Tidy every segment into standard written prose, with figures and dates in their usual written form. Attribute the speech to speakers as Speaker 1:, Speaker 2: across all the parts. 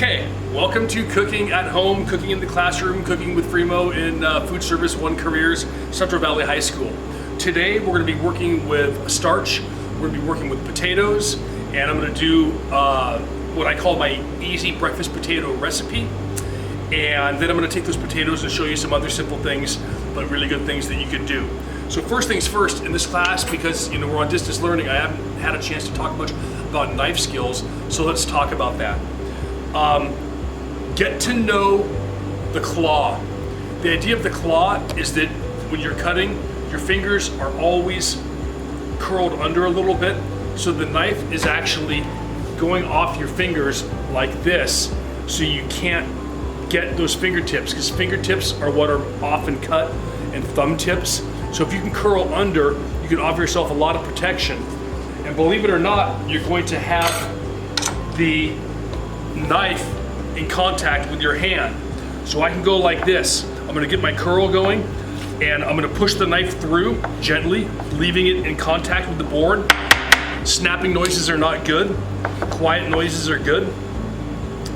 Speaker 1: Okay, welcome to Cooking at Home, Cooking in the Classroom, Cooking with Fremo in Food Service One Careers, Central Valley High School. Today we're going to be working with starch, we're going to be working with potatoes, and I'm going to do what I call my easy breakfast potato recipe. And then I'm going to take those potatoes and show you some other simple things, but really good things that you can do. So first things first, in this class, because we're on distance learning, I haven't had a chance to talk much about knife skills, so let's talk about that. Get to know the claw. The idea of the claw is that when you're cutting, your fingers are always curled under a little bit, so the knife is actually going off your fingers like this, so you can't get those fingertips, because fingertips are what are often cut, and thumb tips. So if you can curl under, you can offer yourself a lot of protection. And believe it or not, you're going to have the knife in contact with your hand. So I can go like this. I'm gonna get my curl going, and I'm gonna push the knife through gently, leaving it in contact with the board. Snapping noises are not good. Quiet noises are good.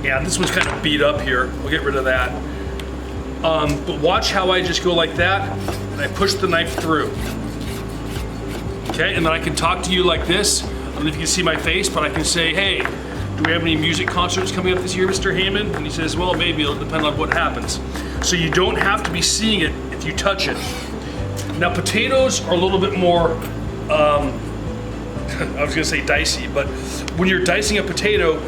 Speaker 1: Yeah, this one's kind of beat up here. We'll get rid of that. But watch how I just go like that, and I push the knife through. Okay, and then I can talk to you like this. I don't know if you can see my face, but I can say, hey, do we have any music concerts coming up this year, Mr. Heyman? And he says, well, maybe it'll depend on what happens. So you don't have to be seeing it if you touch it. Now, potatoes are a little bit more, I was gonna say dicey, but when you're dicing a potato,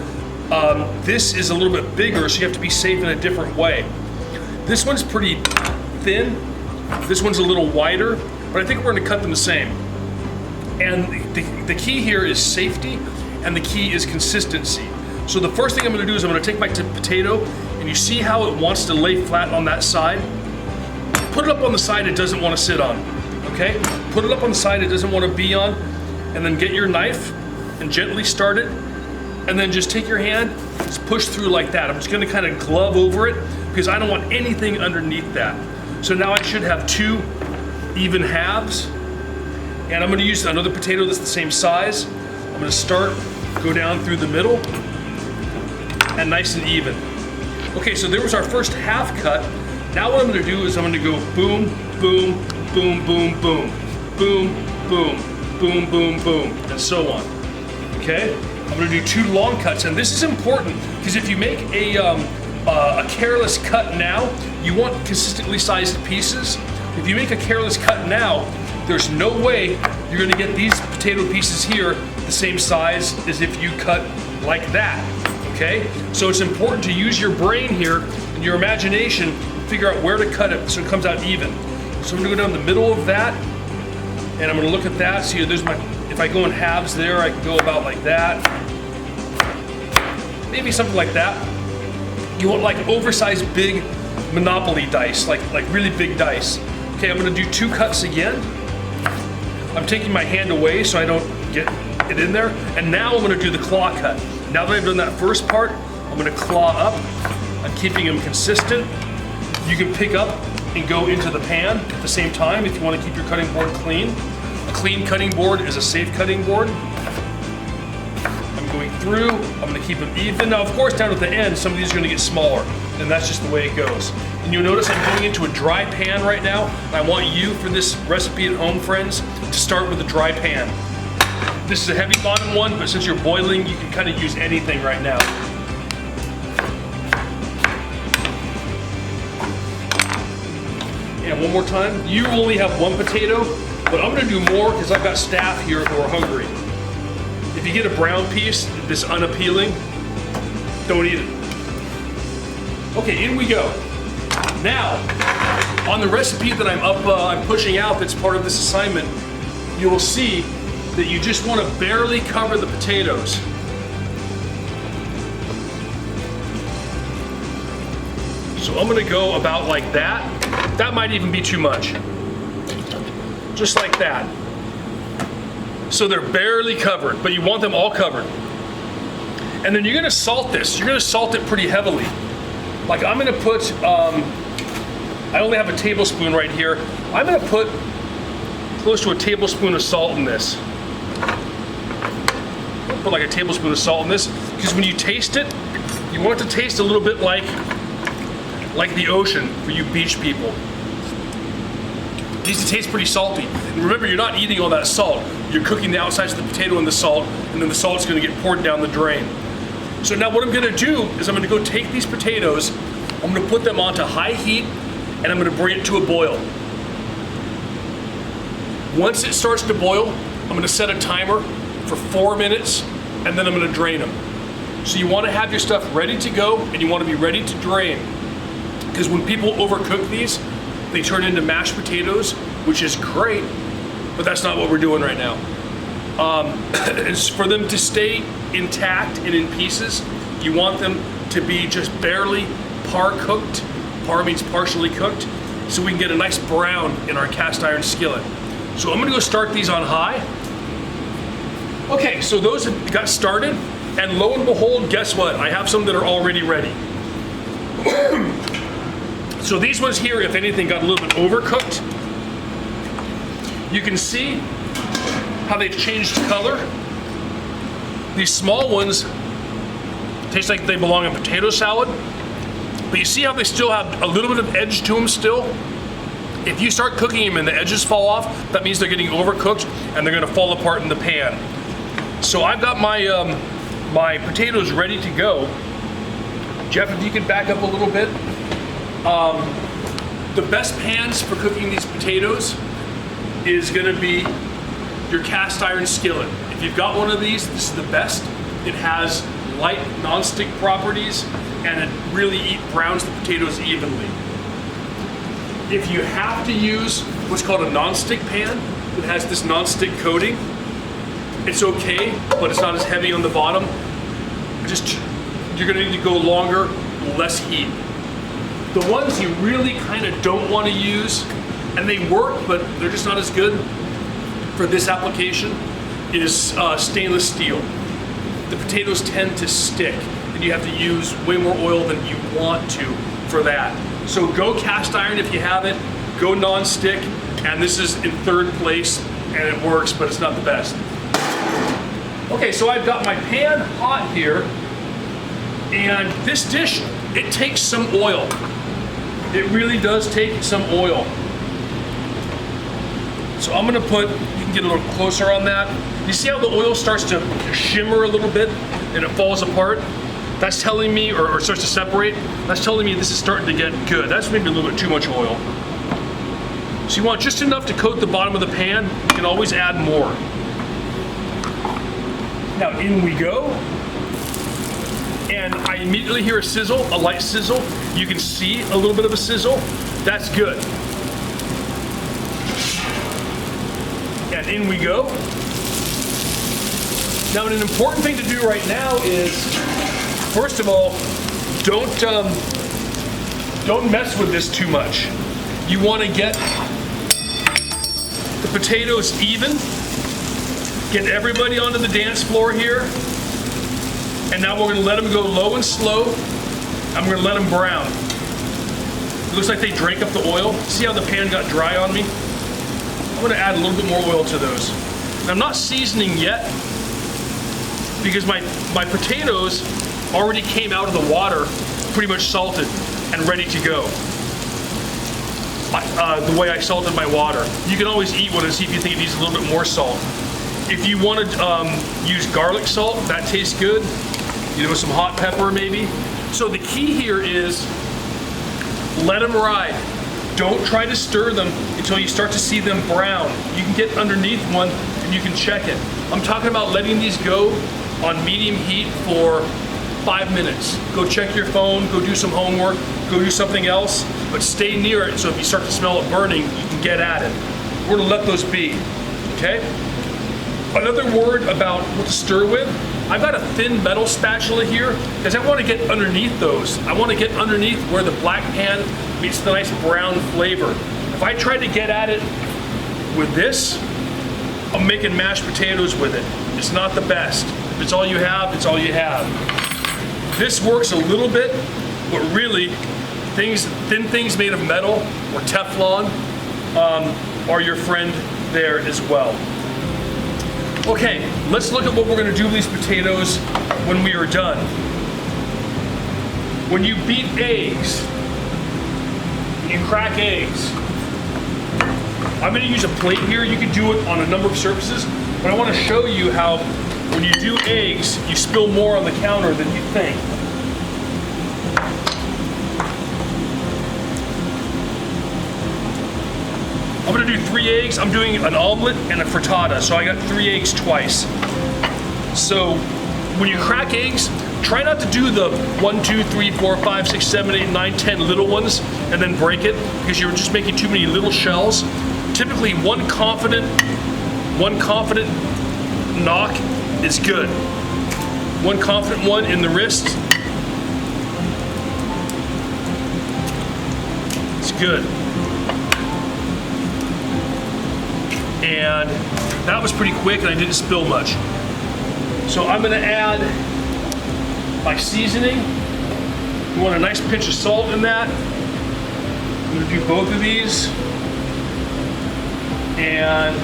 Speaker 1: this is a little bit bigger, so you have to be safe in a different way. This one's pretty thin, this one's a little wider, but I think we're gonna cut them the same. And the key here is safety, and the key is consistency. So the first thing I'm gonna do is I'm gonna take my potato, and you see how it wants to lay flat on that side? Put it up on the side it doesn't wanna sit on, okay? Put it up on the side it doesn't wanna be on, and then get your knife and gently start it, and then just take your hand, just push through like that. I'm just gonna kind of glove over it because I don't want anything underneath that. So now I should have two even halves, and I'm gonna use another potato that's the same size. I'm gonna start, go down through the middle, and nice and even. Okay, so there was our first half cut. Now what I'm gonna do is I'm gonna go boom, boom, boom, boom, boom, boom, boom, boom, boom, boom, and so on, okay? I'm gonna do two long cuts, and this is important because if you make a careless cut now, you want consistently sized pieces. If you make a careless cut now, there's no way you're gonna get these potato pieces here the same size as if you cut like that, okay? So it's important to use your brain here and your imagination, figure out where to cut it so it comes out even. So I'm gonna go down the middle of that, and I'm gonna look at that. See, there's my, if I go in halves there, I can go about like that. Maybe something like that. You want like oversized big Monopoly dice, like really big dice. Okay, I'm gonna do two cuts again. I'm taking my hand away so I don't get it in there. And now I'm gonna do the claw cut. Now that I've done that first part, I'm gonna claw up. I'm keeping them consistent. You can pick up and go into the pan at the same time if you wanna keep your cutting board clean. A clean cutting board is a safe cutting board. I'm going through, I'm gonna keep them even. Now, of course, down at the end, some of these are gonna get smaller, and that's just the way it goes. And you'll notice I'm going into a dry pan right now, and I want you, for this recipe at home, friends, to start with a dry pan. This is a heavy bottom one, but since you're boiling, you can kind of use anything right now. And one more time, you only have one potato, but I'm gonna do more because I've got staff here who are hungry. If you get a brown piece that's unappealing, don't eat it. Okay, in we go. Now, on the recipe that I'm pushing out that's part of this assignment, you will see that you just want to barely cover the potatoes. So I'm gonna go about like that. That might even be too much. Just like that. So they're barely covered, but you want them all covered. And then you're gonna salt this. You're gonna salt it pretty heavily. Like I'm gonna put, I only have a tablespoon right here. I'm gonna put close to a tablespoon of salt in this. Put like a tablespoon of salt in this, because when you taste it, You want it to taste a little bit like the ocean for you beach people. It needs to taste pretty salty. And remember, you're not eating all that salt. You're cooking the outsides of the potato in the salt, and then the salt's gonna get poured down the drain. So now what I'm gonna do is I'm gonna go take these potatoes, I'm gonna put them onto high heat, and I'm gonna bring it to a boil. Once it starts to boil, I'm gonna set a timer for 4 minutes, and then I'm gonna drain them. So you wanna have your stuff ready to go, and you wanna be ready to drain. Because when people overcook these, they turn into mashed potatoes, which is great, but that's not what we're doing right now. It's for them to stay intact and in pieces. You want them to be just barely par cooked. Par means partially cooked, so we can get a nice brown in our cast iron skillet. So I'm gonna go start these on high. Okay, so those have got started, and lo and behold, guess what? I have some that are already ready. So these ones here, if anything, got a little bit overcooked. You can see how they've changed color. These small ones taste like they belong in potato salad, but you see how they still have a little bit of edge to them still? If you start cooking them and the edges fall off, that means they're getting overcooked and they're gonna fall apart in the pan. So I've got my, my potatoes ready to go. Jeff, if you could back up a little bit. The best pans for cooking these potatoes is gonna be your cast iron skillet. If you've got one of these, this is the best. It has light non-stick properties and it really browns the potatoes evenly. If you have to use what's called a non-stick pan that has this non-stick coating, it's okay, but it's not as heavy on the bottom. You're gonna need to go longer, less heat. The ones you really kind of don't want to use, and they work, but they're just not as good for this application, is stainless steel. The potatoes tend to stick, and you have to use way more oil than you want to for that. So go cast iron if you have it, go non-stick, and this is in third place, and it works, but it's not the best. Okay, so I've got my pan hot here, and this dish, it takes some oil. It really does take some oil. So I'm gonna put, you can get a little closer on that. You see how the oil starts to shimmer a little bit and it falls apart? That's telling me, or starts to separate, that's telling me this is starting to get good. That's maybe a little bit too much oil. So you want just enough to coat the bottom of the pan. You can always add more. Now in we go. And I immediately hear a sizzle, a light sizzle. You can see a little bit of a sizzle. That's good. And in we go. Now an important thing to do right now is, first of all, don't mess with this too much. You want to get the potatoes even. Get everybody onto the dance floor here. And now we're gonna let them go low and slow. I'm gonna let them brown. It looks like they drank up the oil. See how the pan got dry on me? I'm gonna add a little bit more oil to those. And I'm not seasoning yet because my potatoes already came out of the water pretty much salted and ready to go. The way I salted my water. You can always eat one and see if you think it needs a little bit more salt. If you want to use garlic salt, that tastes good. You know, some hot pepper maybe. So the key here is let them ride. Don't try to stir them until you start to see them brown. You can get underneath one and you can check it. I'm talking about letting these go on medium heat for 5 minutes. Go check your phone, go do some homework, go do something else, but stay near it so if you start to smell it burning, you can get at it. We're gonna let those be, okay? Another word about what to stir with, I've got a thin metal spatula here because I want to get underneath those. I want to get underneath where the black pan meets the nice brown flavor. If I try to get at it with this, I'm making mashed potatoes with it. It's not the best. If it's all you have, it's all you have. This works a little bit, but really, thin things made of metal or Teflon are your friend there as well. Okay, let's look at what we're gonna do with these potatoes when we are done. when you beat eggs, when you crack eggs, I'm going to use a plate here. You can do it on a number of surfaces, but I want to show you how when you do eggs, you spill more on the counter than you think. I'm going to do 3 eggs. I'm doing an omelet and a frittata, so I got 3 eggs twice. So when you crack eggs, try not to do the 1, 2, 3, 4, 5, 6, 7, 8, 9, 10 little ones and then break it, because you're just making too many little shells. Typically one confident knock is good. One confident one in the wrist, it's good. And that was pretty quick and I didn't spill much. So I'm gonna add my seasoning. You want a nice pinch of salt in that. I'm gonna do both of these. And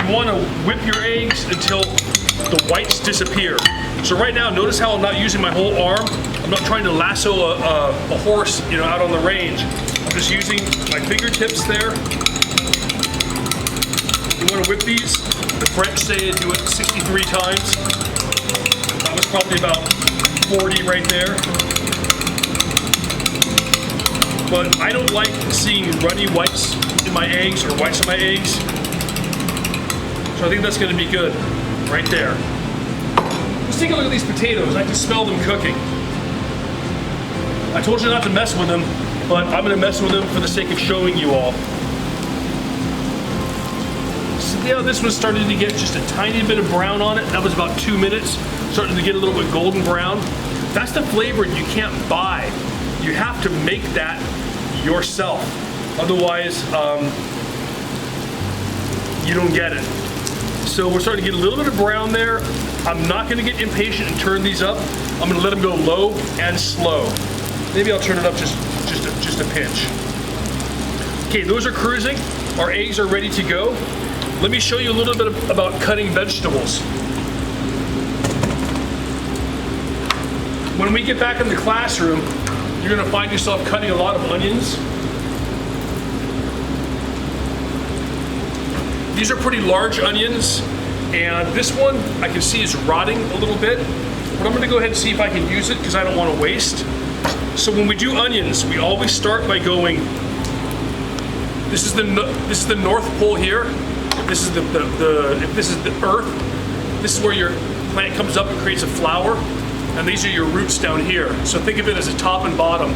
Speaker 1: you wanna whip your eggs until the whites disappear. So right now, notice how I'm not using my whole arm. I'm not trying to lasso a horse, out on the range. I'm just using my fingertips there. You want to whip these. The French say do it 63 times. That was probably about 40 right there. But I don't like seeing runny whites in my eggs or whites in my eggs. So I think that's going to be good right there. Let's take a look at these potatoes. I can smell them cooking. I told you not to mess with them, but I'm going to mess with them for the sake of showing you all. See how this was starting to get just a tiny bit of brown on it? That was about 2 minutes. Starting to get a little bit golden brown. That's the flavor you can't buy. You have to make that yourself. Otherwise, you don't get it. So we're starting to get a little bit of brown there. I'm not going to get impatient and turn these up. I'm going to let them go low and slow. Maybe I'll turn it up just a pinch. Okay, those are cruising. Our eggs are ready to go. Let me show you a little bit about cutting vegetables. When we get back in the classroom, you're going to find yourself cutting a lot of onions. These are pretty large onions, and this one I can see is rotting a little bit, but I'm going to go ahead and see if I can use it because I don't want to waste. So when we do onions, we always start by going, this is the North Pole here. This is if this is the earth, this is where your plant comes up and creates a flower, and these are your roots down here. So think of it as a top and bottom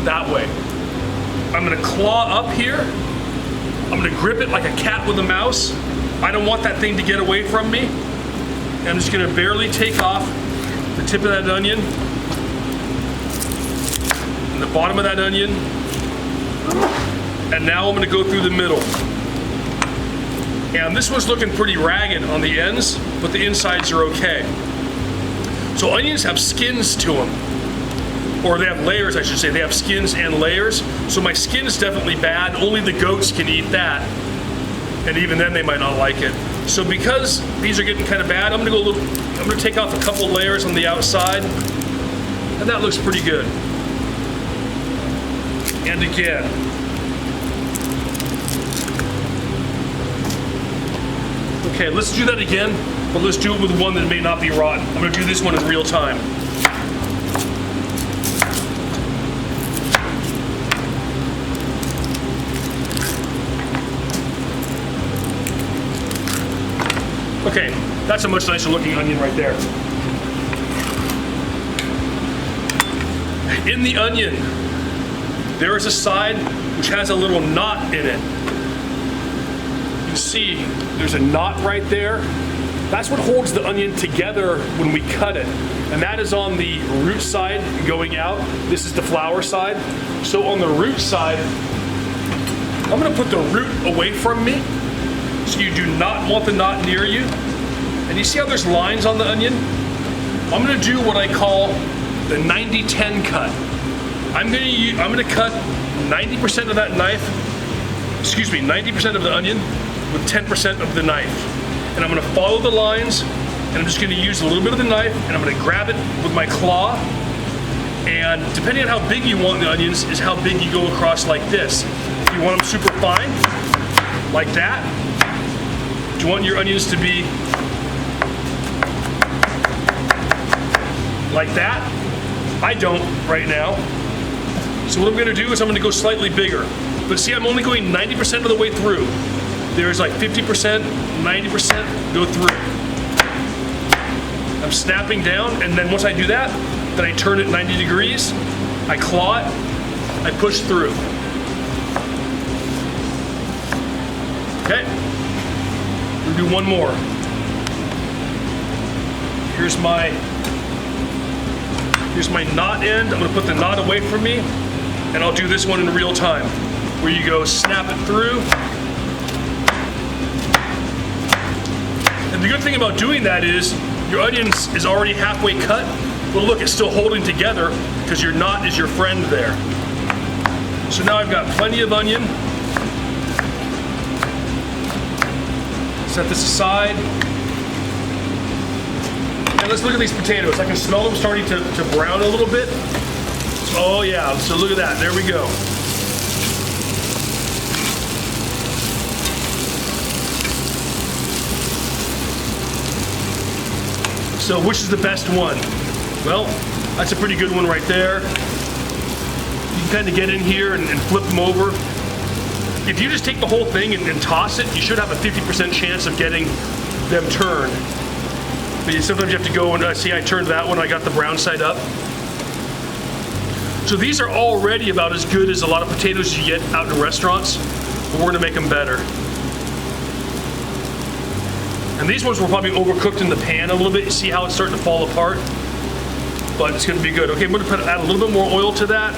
Speaker 1: that way. I'm going to claw up here. I'm going to grip it like a cat with a mouse. I don't want that thing to get away from me. And I'm just going to barely take off the tip of that onion and the bottom of that onion. And now I'm going to go through the middle. And this one's looking pretty ragged on the ends, but the insides are okay. So onions have skins to them. Or they have layers, I should say. They have skins and layers. So my skin is definitely bad. Only the goats can eat that. And even then they might not like it. So because these are getting kind of bad, I'm gonna take off a couple layers on the outside. And that looks pretty good. And again. Okay, let's do that again, but let's do it with one that may not be rotten. I'm gonna do this one in real time. Okay, that's a much nicer looking onion right there. In the onion, there is a side which has a little knot in it. You can see there's a knot right there. That's what holds the onion together when we cut it. And that is on the root side going out. This is the flower side. So on the root side, I'm gonna put the root away from me. So you do not want the knot near you. And you see how there's lines on the onion? I'm gonna do what I call the 90-10 cut. I'm gonna cut 90% of that knife, 90% of the onion with 10% of the knife. And I'm gonna follow the lines, and I'm just gonna use a little bit of the knife, and I'm gonna grab it with my claw, And depending on how big you want the onions is how big you go across like this. If you want them super fine, like that, do you want your onions to be like that? I don't right now. So what I'm gonna do is I'm gonna go slightly bigger. But see, I'm only going 90% of the way through. There's like 50%, 90% go through. I'm snapping down, and then once I do that, then I turn it 90 degrees, I claw it, I push through. Okay, we'll do one more. Here's my knot end. I'm gonna put the knot away from me, and I'll do this one in real time, where you go snap it through. And the good thing about doing that is your onions is already halfway cut, but look, it's still holding together because your knot is your friend there. So now I've got plenty of onion. Set this aside. And let's look at these potatoes. I can smell them starting to brown a little bit. Oh yeah, so look at that, there we go. So which is the best one? Well, that's a pretty good one right there. You can kind of get in here and flip them over. If you just take the whole thing and toss it, you should have a 50% chance of getting them turned. But sometimes you have to go and see I turned that one, I got the brown side up. So these are already about as good as a lot of potatoes you get out in restaurants, but we're gonna make them better. And these ones were probably overcooked in the pan a little bit. You see how it's starting to fall apart? But it's gonna be good. Okay, I'm gonna add a little bit more oil to that.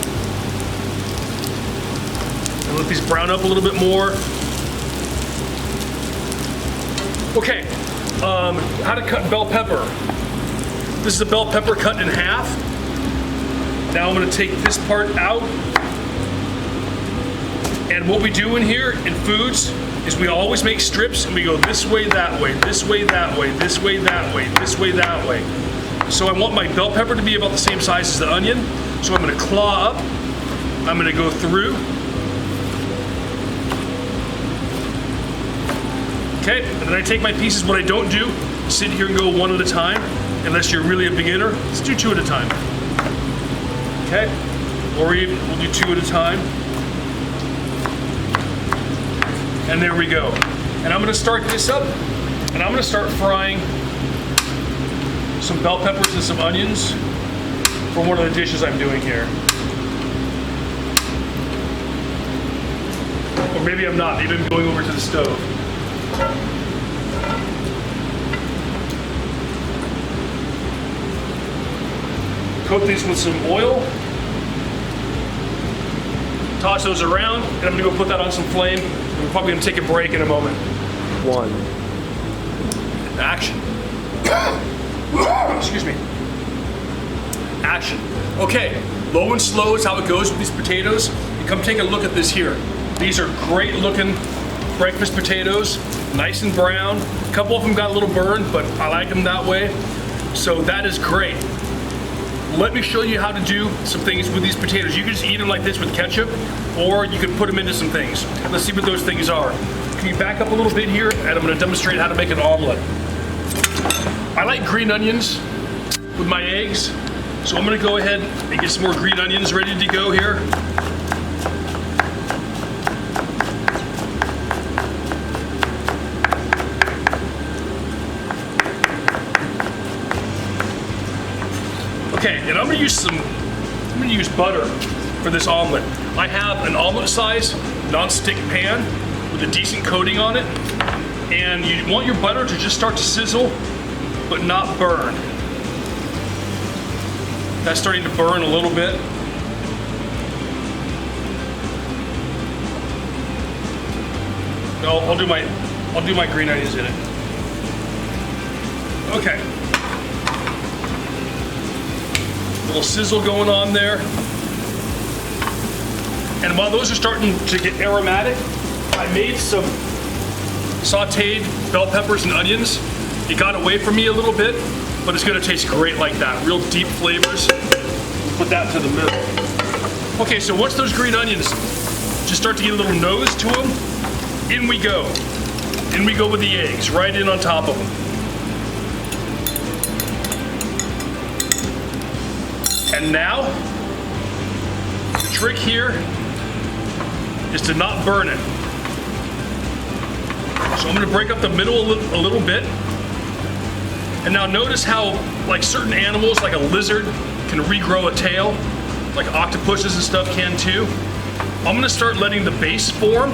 Speaker 1: And let these brown up a little bit more. Okay, how to cut bell pepper. This is a bell pepper cut in half. Now I'm gonna take this part out. And what we do in here in foods is we always make strips and we go this way, that way, this way, that way, this way, that way, this way, that way. So I want my bell pepper to be about the same size as the onion. So I'm gonna claw up, I'm gonna go through. Okay, and then I take my pieces. What I don't do is sit here and go one at a time, unless you're really a beginner. Let's do two at a time. Okay, or even we'll do two at a time. And there we go. And I'm gonna start this up, and I'm gonna start frying some bell peppers and some onions for one of the dishes I'm doing here. Or maybe I'm not, maybe I'm going over to the stove. Coat these with some oil. Toss those around, and I'm gonna go put that on some flame. We're probably gonna take a break in a moment.
Speaker 2: One.
Speaker 1: Action. Excuse me. Action. Okay, low and slow is how it goes with these potatoes. You come take a look at this here. These are great looking breakfast potatoes, nice and brown. A couple of them got a little burned, but I like them that way. So that is great. Let me show you how to do some things with these potatoes. You can just eat them like this with ketchup, or you could put them into some things. Let's see what those things are. Can you back up a little bit here, and I'm gonna demonstrate how to make an omelet. I like green onions with my eggs, so I'm gonna go ahead and get some more green onions ready to go here. Okay, and I'm gonna use butter for this omelet. I have an omelet size non-stick pan with a decent coating on it, and you want your butter to just start to sizzle, but not burn. That's starting to burn a little bit. No, I'll do my green onions in it. Okay. Little sizzle going on there. And while those are starting to get aromatic, I made some sauteed bell peppers and onions. It got away from me a little bit, but it's gonna taste great like that. Real deep flavors. put that to the middle. Okay, so once those green onions just start to get a little nose to them, in we go. In we go with the eggs, right in on top of them. And now, the trick here is to not burn it. So I'm gonna break up the middle a little bit. And now notice how, like certain animals, like a lizard, can regrow a tail, like octopuses and stuff can too. I'm gonna start letting the base form.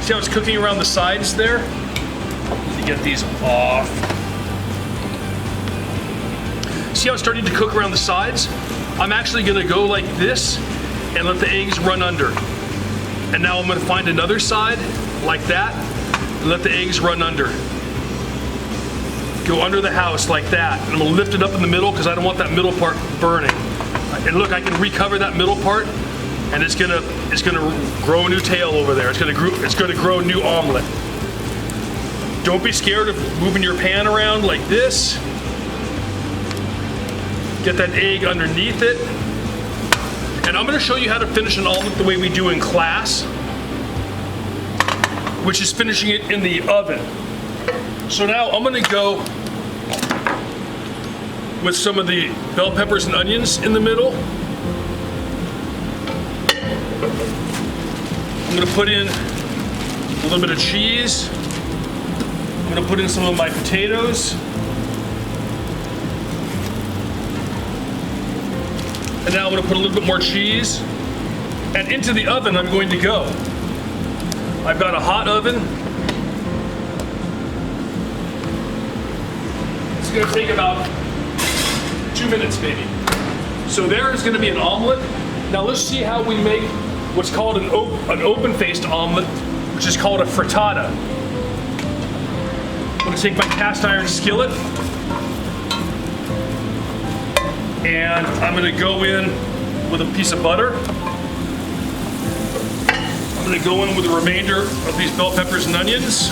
Speaker 1: See how it's cooking around the sides there? To get these off. See how it's starting to cook around the sides? I'm actually gonna go like this and let the eggs run under. And now I'm gonna find another side like that and let the eggs run under. Go under the house like that. And I'm gonna lift it up in the middle because I don't want that middle part burning. And look, I can recover that middle part and it's gonna grow a new tail over there. It's gonna grow a new omelet. Don't be scared of moving your pan around like this. Get that egg underneath it. And I'm gonna show you how to finish an omelet the way we do in class, which is finishing it in the oven. So now I'm gonna go with some of the bell peppers and onions in the middle. I'm gonna put in a little bit of cheese. I'm gonna put in some of my potatoes. And now I'm gonna put a little bit more cheese. And into the oven I'm going to go. I've got a hot oven. It's gonna take about 2 minutes maybe. So there is gonna be an omelet. Now let's see how we make what's called an open-faced omelet, which is called a frittata. I'm gonna take my cast iron skillet and I'm gonna go in with a piece of butter. I'm gonna go in with the remainder of these bell peppers and onions.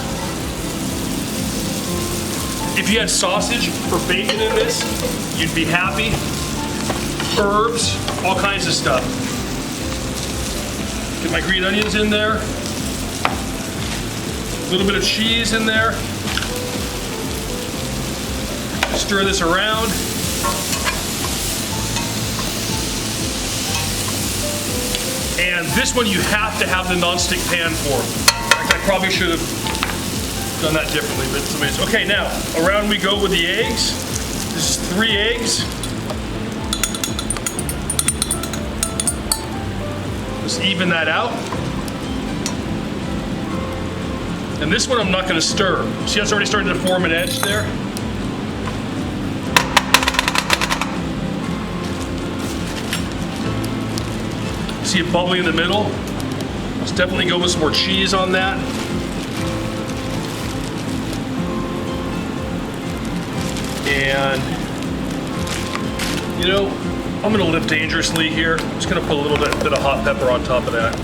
Speaker 1: If you had sausage or bacon in this, you'd be happy. Herbs, all kinds of stuff. Get my green onions in there. A little bit of cheese in there. Stir this around. And this one you have to have the non-stick pan for. I probably should have done that differently, but it's amazing. Okay, now, around we go with the eggs. This is 3 eggs. Just even that out. And this one I'm not gonna stir. See how it's already starting to form an edge there? See it bubbling in the middle? Let's definitely go with some more cheese on that. And, you know, I'm gonna live dangerously here. I'm just gonna put a little bit of hot pepper on top of that.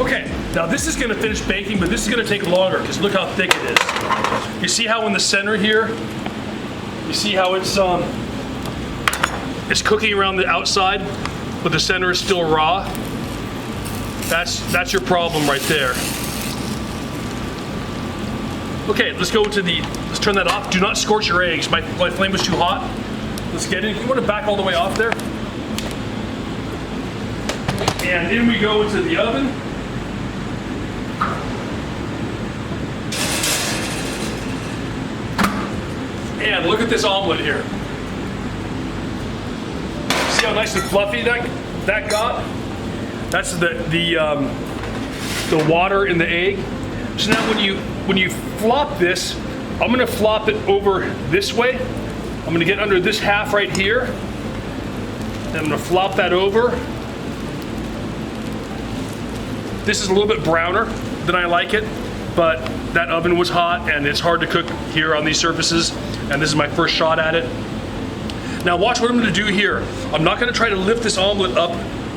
Speaker 1: Okay, now this is gonna finish baking, but this is gonna take longer because look how thick it is. You see how in the center here, you see how it's cooking around the outside, but the center is still raw? That's your problem right there. Okay, let's turn that off. Do not scorch your eggs. My flame was too hot. Let's get in. You want to back all the way off there? And in we go into the oven. And look at this omelet here. See how nice and fluffy that got? That's the water in the egg. So now when you flop this, I'm gonna flop it over this way. I'm gonna get under this half right here. And I'm gonna flop that over. This is a little bit browner than I like it, but that oven was hot and it's hard to cook here on these surfaces. And this is my first shot at it. Now watch what I'm gonna do here. I'm not gonna try to lift this omelet up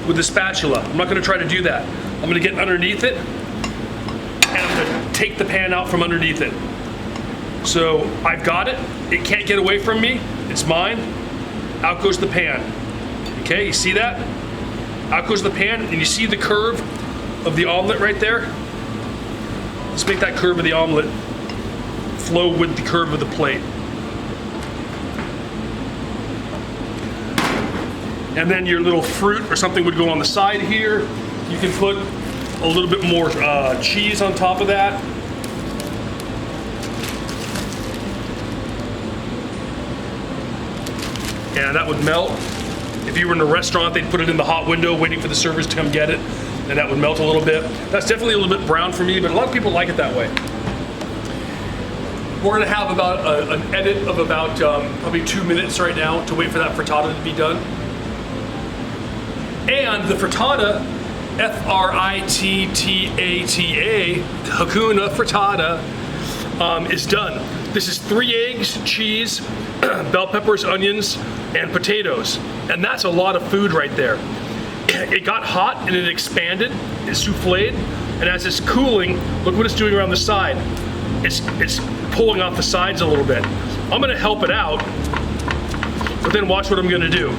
Speaker 1: with the spatula. I'm not gonna try to do that. I'm gonna get underneath it and I'm gonna take the pan out from underneath it. So I've got it. It can't get away from me. It's mine. Out goes the pan. Okay, you see that? Out goes the pan, and you see the curve of the omelet right there? Let's make that curve of the omelet flow with the curve of the plate. And then your little fruit or something would go on the side here. You can put a little bit more cheese on top of that. And that would melt. If you were in a restaurant, they'd put it in the hot window waiting for the servers to come get it, and that would melt a little bit. That's definitely a little bit brown for me, but a lot of people like it that way. We're gonna have about an edit of about probably 2 minutes right now to wait for that frittata to be done. And the frittata, F-R-I-T-T-A-T-A, Hakuna Frittata, is done. This is 3 eggs, cheese, bell peppers, onions, and potatoes. And that's a lot of food right there. It got hot and it expanded, it souffled, and as it's cooling, look what it's doing around the side. It's pulling off the sides a little bit. I'm gonna help it out, but then watch what I'm gonna do.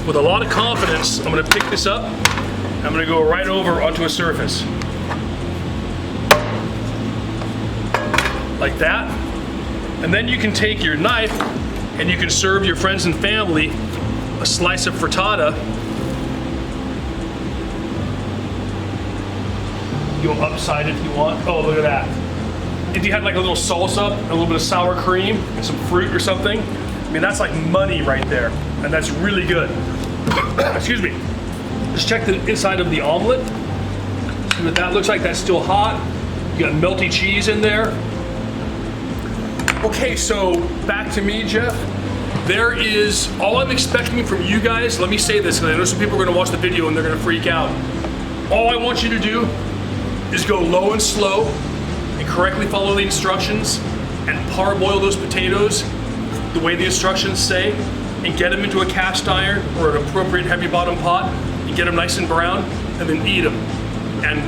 Speaker 1: With a lot of confidence, I'm gonna pick this up, and I'm gonna go right over onto a surface. Like that. And then you can take your knife and you can serve your friends and family a slice of frittata. You go upside if you want. Oh, look at that. If you had like a little salsa, a little bit of sour cream, and some fruit or something, I mean, that's like money right there. And that's really good. Excuse me. Just check the inside of the omelet. See what that looks like. That's still hot. You got melty cheese in there. Okay, so back to me, Jeff. There is, all I'm expecting from you guys, let me say this, because I know some people are gonna watch the video and they're gonna freak out. All I want you to do is go low and slow and correctly follow the instructions and parboil those potatoes the way the instructions say, and get them into a cast iron or an appropriate heavy bottom pot and get them nice and brown, and then eat them. And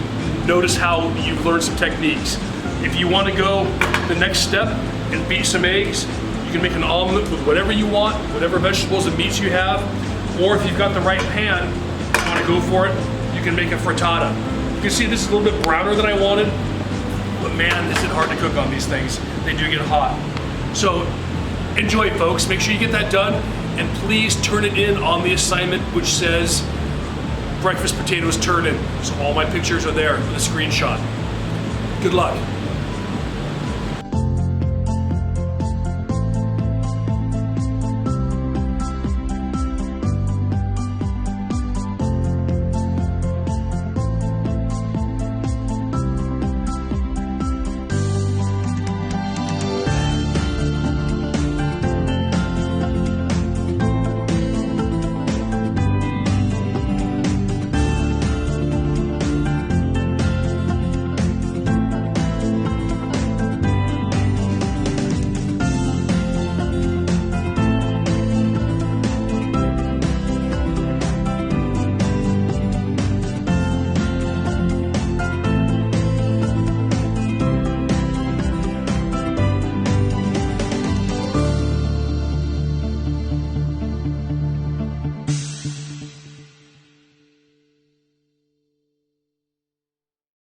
Speaker 1: notice how you've learned some techniques. If you want to go the next step and beat some eggs, you can make an omelet with whatever you want, whatever vegetables and meats you have, or if you've got the right pan, you want to go for it, you can make a frittata. You can see this is a little bit browner than I wanted, but man, is it hard to cook on these things. They do get hot. So enjoy, folks. Make sure you get that done, and please turn it in on the assignment which says breakfast potatoes turn in. So all my pictures are there with a screenshot. Good luck.